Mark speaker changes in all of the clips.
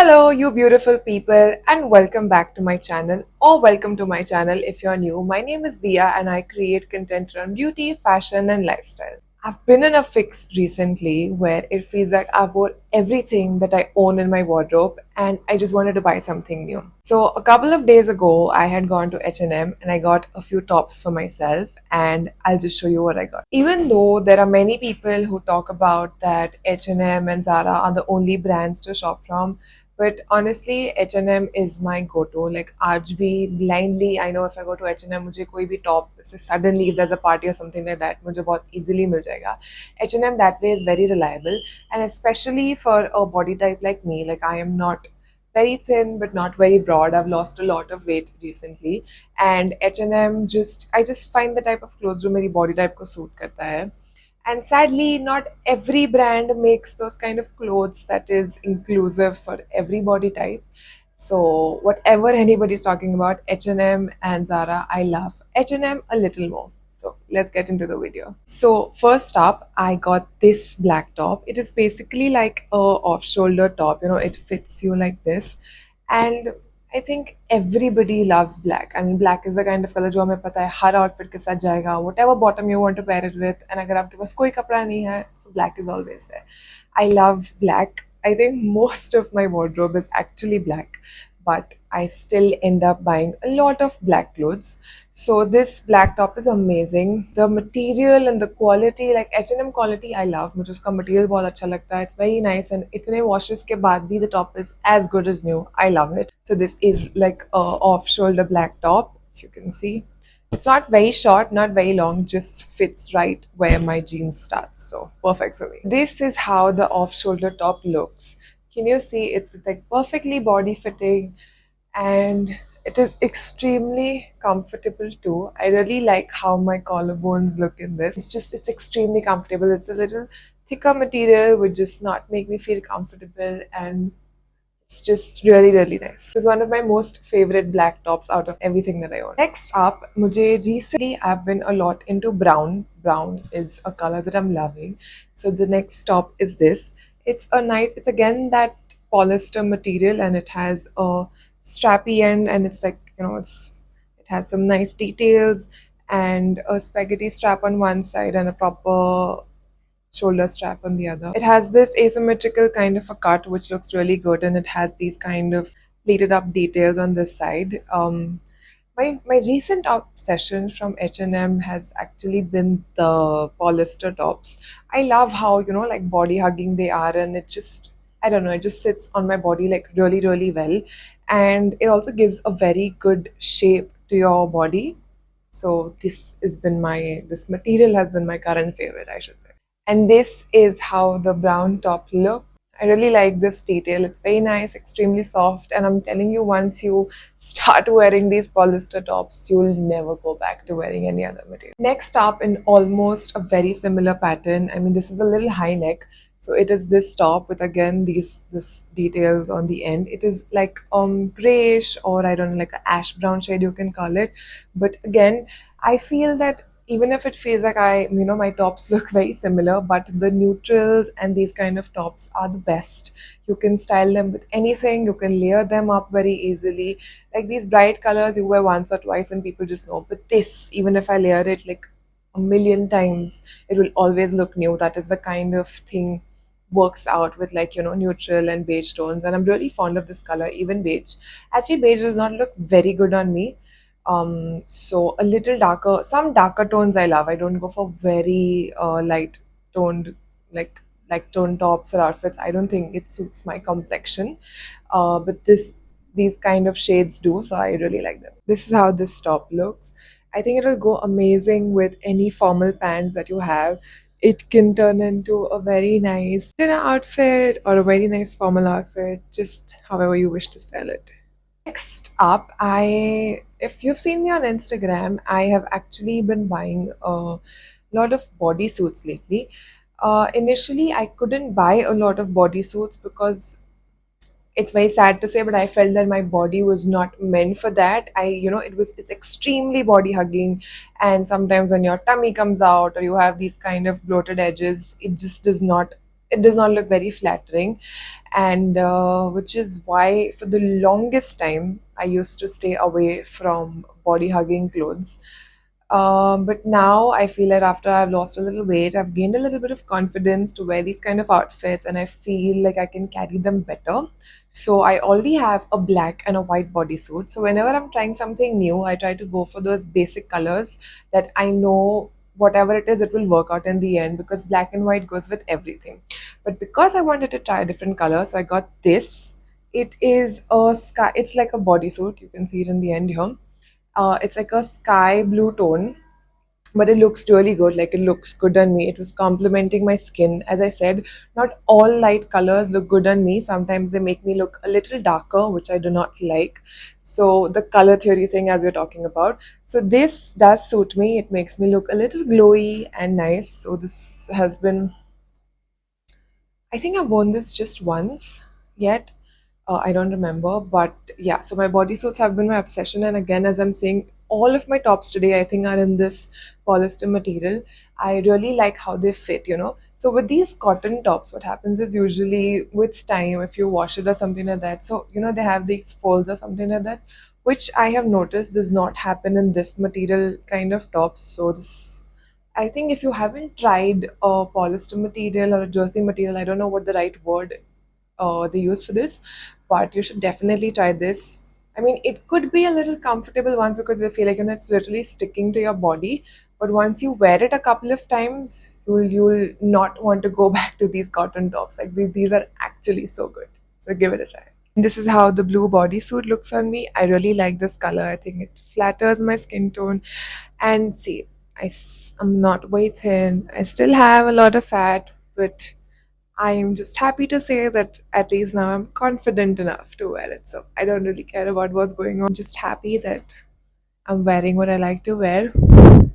Speaker 1: Hello, you beautiful people, and welcome back to my channel, or welcome to my channel if you're new. My name is Dia, and I create content around beauty, fashion, and lifestyle. I've been in a fix recently where it feels like I've wore everything that I own in my wardrobe and I just wanted to buy something new. So a couple of days ago, I had gone to H&M and I got a few tops for myself and I'll just show you what I got. Even though there are many people who talk about that H&M and Zara are the only brands to shop from, but honestly, H&M is my go-to. Like, आज भी blindly, I know if I go to H&M, मुझे कोई भी top, suddenly if there's a party or something like that, मुझे बहुत easily मिल जाएगा. H&M that way is very reliable, and especially for a body type like me, like I am not very thin but not very broad. I've lost a lot of weight recently, and H&M I just find the type of clothes जो मेरी body type को suit करता है. And sadly, not every brand makes those kind of clothes that is inclusive for every body type. So whatever anybody's talking about, H&M and Zara, I love H&M a little more. So let's get into the video. So first up, I got this black top. It is basically like a off-shoulder top. You know, it fits you like this. And I think everybody loves black. I mean, black is the kind of color जो हमें पता है हर outfit के साथ जाएगा. Whatever bottom you want to pair it with, and अगर आपके पास कोई कपड़ा नहीं है, so black is always there. I love black. I think most of my wardrobe is actually black, but I still end up buying a lot of black clothes. So this black top is amazing. The material and the quality, like H&M quality, I love. मुझे उसका material बहुत अच्छा लगता है. It's very nice, and इतने washes के बाद भी the top is as good as new. I love it. So this is like a off-shoulder black top, as you can see. It's not very short, not very long, just fits right where my jeans starts. So perfect for me. This is how the off-shoulder top looks. Can you see? It's like perfectly body fitting, and it is extremely comfortable too. I really like how my collarbones look in this. It's extremely comfortable. It's a little thicker material, would just not make me feel comfortable, and it's just really, really nice. It's one of my most favorite black tops out of everything that I own. Next up, recently I've been a lot into brown. Brown is a color that I'm loving. So the next top is this. It's again that polyester material, and it has a strappy end, and it's like, it has some nice details and a spaghetti strap on one side and a proper shoulder strap on the other. It has this asymmetrical kind of a cut which looks really good, and it has these kind of pleated up details on this side. My recent obsession from H&M has actually been the polyester tops. I love how, like body hugging they are, and I don't know, it just sits on my body like really, really well. And it also gives a very good shape to your body. So this material has been my current favorite, I should say. And this is how the brown top looks. I really like this detail. It's very nice, extremely soft, and I'm telling you, once you start wearing these polyester tops, you'll never go back to wearing any other material. Next up, in almost a very similar pattern, I mean, this is a little high neck, so it is this top with again this details on the end. It is like grayish, or I don't know, like an ash brown shade you can call it. But again, I feel that even if it feels like my tops look very similar, but the neutrals and these kind of tops are the best. You can style them with anything, you can layer them up very easily. Like these bright colors you wear once or twice and people just know, but this, even if I layer it like a million times, it will always look new. That is the kind of thing works out with, like, neutral and beige tones, and I'm really fond of this color, even beige. Actually, beige does not look very good on me. So a little darker, some darker tones I love. I don't go for very light toned, like toned tops or outfits. I don't think it suits my complexion. But these kind of shades do, so I really like them. This is how this top looks. I think it'll go amazing with any formal pants that you have. It can turn into a very nice dinner outfit or a very nice formal outfit, just however you wish to style it. Next up, if you've seen me on Instagram, I have actually been buying a lot of bodysuits lately. Initially, I couldn't buy a lot of bodysuits because it's very sad to say, but I felt that my body was not meant for that. It's extremely body hugging, and sometimes when your tummy comes out or you have these kind of bloated edges, it just does not it does not look very flattering, and which is why for the longest time I used to stay away from body hugging clothes. But now I feel that after I've lost a little weight, I've gained a little bit of confidence to wear these kind of outfits, and I feel like I can carry them better. So I already have a black and a white bodysuit. So whenever I'm trying something new, I try to go for those basic colors that I know whatever it is, it will work out in the end, because black and white goes with everything. But because I wanted to try a different color, so I got this. It is a sky. It's like a bodysuit. You can see it in the end here. It's like a sky blue tone, but it looks really good. Like, it looks good on me. It was complementing my skin. As I said, not all light colors look good on me. Sometimes they make me look a little darker, which I do not like. So the color theory thing, as we're talking about. So this does suit me. It makes me look a little glowy and nice. So this has been, I think I've worn this just once yet. I don't remember, but yeah. So my bodysuits have been my obsession, and again, as I'm saying, all of my tops today I think are in this polyester material. I really like how they fit. So with these cotton tops, what happens is usually with time, if you wash it or something like that, so they have these folds or something like that, which I have noticed does not happen in this material kind of tops. So this, I think if you haven't tried a polyester material or a jersey material, I don't know what the right word they use for this, but you should definitely try this. I mean, it could be a little comfortable once because you feel like it's literally sticking to your body. But once you wear it a couple of times, you'll not want to go back to these cotton tops. Like, these are actually so good. So give it a try. This is how the blue bodysuit looks on me. I really like this color. I think it flatters my skin tone. And see, I'm not way thin. I still have a lot of fat, but I'm just happy to say that at least now I'm confident enough to wear it. So I don't really care about what's going on. Just happy that I'm wearing what I like to wear, and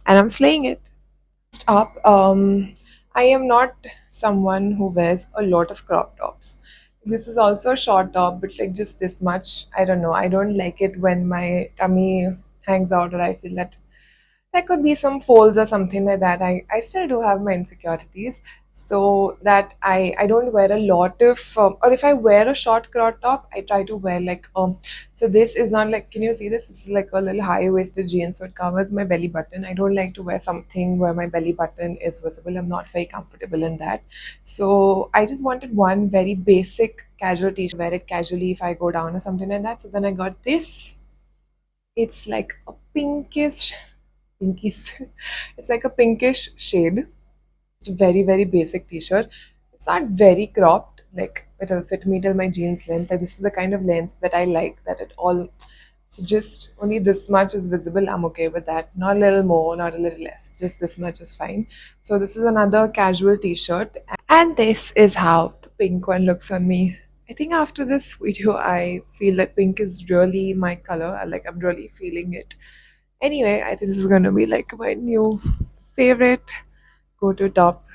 Speaker 1: I'm slaying it. Up, I am not someone who wears a lot of crop tops. This is also a short top, but like just this much. I don't know. I don't like it when my tummy hangs out, or I feel that there could be some folds or something like that. I still do have my insecurities, so that I don't wear a lot of, or if I wear a short crop top, I try to wear like, so this is not like, can you see this? This is like a little high-waisted jean, so it covers my belly button. I don't like to wear something where my belly button is visible. I'm not very comfortable in that. So I just wanted one very basic casual t-shirt, wear it casually if I go down or something like that. So then I got this. It's like a pinkish. It's like a pinkish shade. It's a very, very basic t-shirt. It's not very cropped, like it'll fit me till my jeans length. Like, this is the kind of length that I like, that it all, so just only this much is visible. I'm okay with that. Not a little more, not a little less. Just this much is fine. So this is another casual t-shirt. And this is how the pink one looks on me. I think after this video, I feel that pink is really my color. Like, I'm really feeling it. Anyway, I think this is going to be like my new favorite go-to top.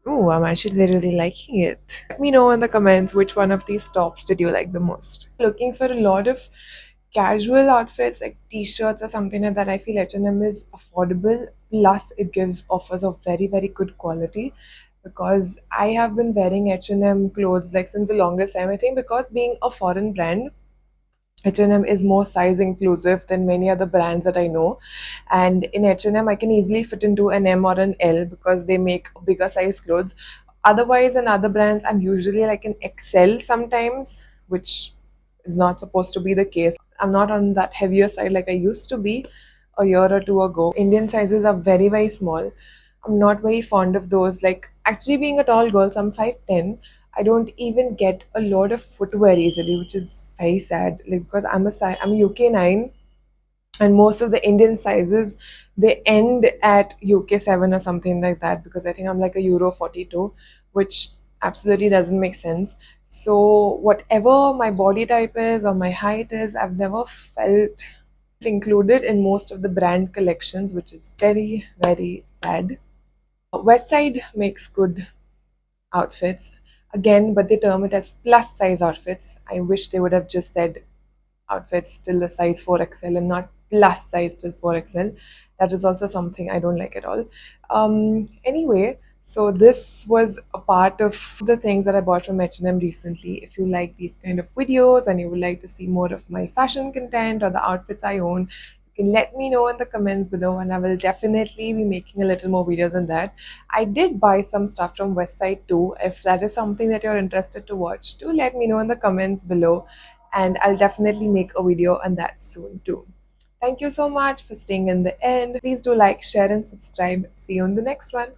Speaker 1: Oh, I'm actually really liking it. Let me know in the comments which one of these tops did you like the most. Looking for a lot of casual outfits like t-shirts or something like that. I feel H&M is affordable, plus it gives offers of very, very good quality, because I have been wearing H&M clothes like since the longest time. I think because being a foreign brand, H&M is more size inclusive than many other brands that I know. And in H&M, I can easily fit into an M or an L because they make bigger size clothes. Otherwise, in other brands, I'm usually like an XL sometimes, which is not supposed to be the case. I'm not on that heavier side like I used to be a year or two ago. Indian sizes are very, very small. I'm not very fond of those. Like, actually, being a tall girl, so I'm 5'10", I don't even get a lot of footwear easily, which is very sad. Like, because I'm a UK 9, and most of the Indian sizes, they end at UK 7 or something like that, because I think I'm like a Euro 42, which absolutely doesn't make sense. So whatever my body type is or my height is, I've never felt included in most of the brand collections, which is very, very sad. Westside makes good outfits again, but they term it as plus size outfits. I wish they would have just said outfits till the size 4XL and not plus size till 4XL. That is also something I don't like at all. Anyway, So this was a part of the things that I bought from H&M recently. If you like these kind of videos and you would like to see more of my fashion content or the outfits I own, you can let me know in the comments below and I will definitely be making a little more videos on that. I did buy some stuff from Westside too. If that is something that you're interested to watch, do let me know in the comments below and I'll definitely make a video on that soon too. Thank you so much for staying in the end. Please do like, share and subscribe. See you in the next one.